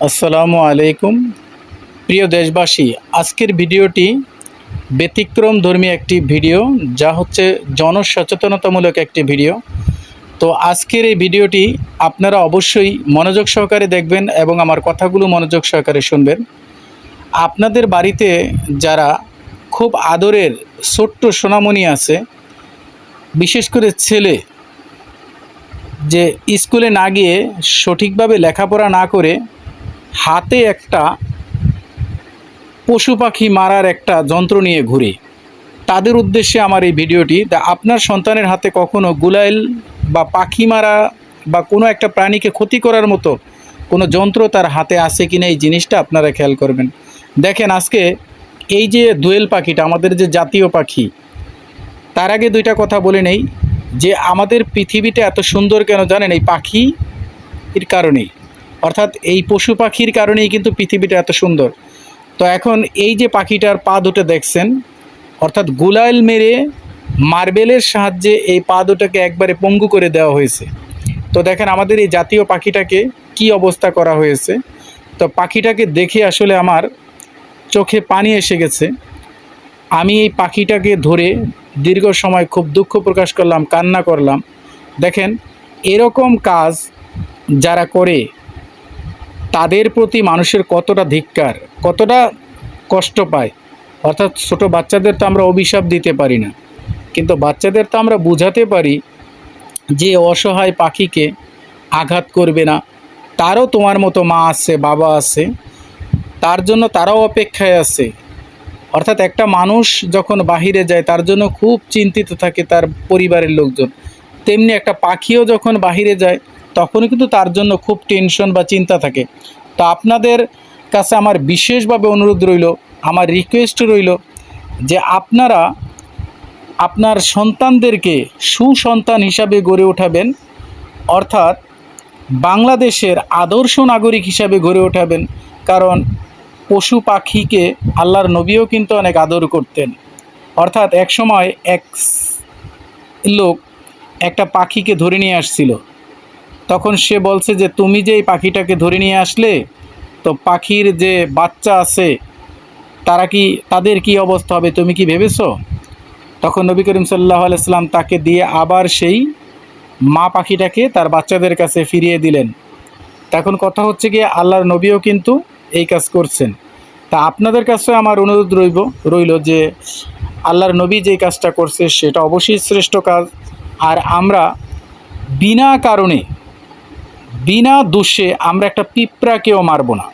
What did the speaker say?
আসসালামু আলাইকুম। প্রিয় দেশবাসী, আজকের ভিডিওটি ব্যতিক্রম ধর্মী একটি ভিডিও, যা হচ্ছে জনসচেতনতামূলক একটি ভিডিও। তো আজকের এই ভিডিওটি আপনারা অবশ্যই মনোযোগ সহকারে দেখবেন এবং আমার কথাগুলো মনোযোগ সহকারে শুনবেন। আপনাদের বাড়িতে যারা খুব আদরের ছোট্ট সোনামণি আছে, বিশেষ করে ছেলে, যে স্কুলে না গিয়ে সঠিকভাবে লেখাপড়া না করে হাতে একটা পশু পাখি মারার একটা যন্ত্র নিয়ে ঘুরে, তাদের উদ্দেশ্যে আমার এই ভিডিওটি। আপনার সন্তানের হাতে কখনো গুলাইল বা পাখি মারা বা কোনো একটা প্রাণীকে ক্ষতি করার মতো কোনো যন্ত্র তার হাতে আছে কিনা, এই জিনিসটা আপনারা খেয়াল করবেন। দেখেন, আজকে এই যে দোয়েল পাখিটা, আমাদের যে জাতীয় পাখি, তার আগে দুইটা কথা বলে নেই যে আমাদের পৃথিবীটা এত সুন্দর কেন জানেন? এই পাখির কারণেই, অর্থাৎ এই পশু পাখির কারণেই কিন্তু পৃথিবীটা এত সুন্দর। তো এখন এই যে পাখিটার পা দুটো দেখছেন, অর্থাৎ গুলাইল মেরে মার্বেলের সাহায্যে এই পা দুটোকে একবারে পঙ্গু করে দেওয়া হয়েছে। তো দেখেন আমাদের এই জাতীয় পাখিটাকে কি অবস্থা করা হয়েছে। তো পাখিটাকে দেখে আসলে আমার চোখে পানি এসে গেছে। আমি এই পাখিটাকে ধরে দীর্ঘ সময় খুব দুঃখ প্রকাশ করলাম, কান্না করলাম। দেখেন, এরকম কাজ যারা করে তাদের প্রতি মানুষের কতটা ধিক্কার, কতটা কষ্ট পায়। অর্থাৎ ছোট বাচ্চাদের তো আমরা অভিশাপ দিতে পারি না, কিন্তু বাচ্চাদের তো আমরা বুঝাতে পারি যে অসহায় পাখিকে আঘাত করবে না, তারও তোমার মতো মা আছে, বাবা আছে, তার জন্য তারাও অপেক্ষায় আছে। অর্থাৎ একটা মানুষ যখন বাহিরে যায় তার জন্য খুব চিন্তিত থাকে তার পরিবারের লোকজন, তেমনি একটা পাখিও যখন বাহিরে যায় তখনও কিন্তু তার জন্য খুব টেনশন বা চিন্তা থাকে। তো আপনাদের কাছে আমার বিশেষভাবে অনুরোধ রইল, আমার রিকোয়েস্ট রইল যে আপনারা আপনার সন্তানদেরকে সুসন্তান হিসাবে গড়ে ওঠাবেন, অর্থাৎ বাংলাদেশের আদর্শ নাগরিক হিসাবে গড়ে ওঠাবেন। কারণ পশু পাখিকে আল্লাহর নবীও কিন্তু অনেক আদর করতেন। অর্থাৎ এক সময় এক লোক একটা পাখিকে ধরে নিয়ে আসছিল, তখন সে বলছে যে তুমি যে এই পাখিটাকে ধরে নিয়ে আসলে, তো পাখির যে বাচ্চা আছে তাদের কি অবস্থা হবে তুমি কি ভেবেছো? তখন নবী করিম সাল্লাল্লাহু আলাইহি সাল্লাম তাকে দিয়ে আবার সেই মা পাখিটাকে তার বাচ্চাদের কাছে ফিরিয়ে দিলেন। তখন কথা হচ্ছে গিয়ে আল্লাহর নবীও কিন্তু এই কাজ করছেন। তা আপনাদের কাছে আমার অনুরোধ রইল যে আল্লাহর নবী যেই কাজটা করছে সেটা অবশ্যই শ্রেষ্ঠ কাজ। আর আমরা বিনা কারণে, বিনা দোষে আমরা একটা পিঁপড়াকেও মারব না।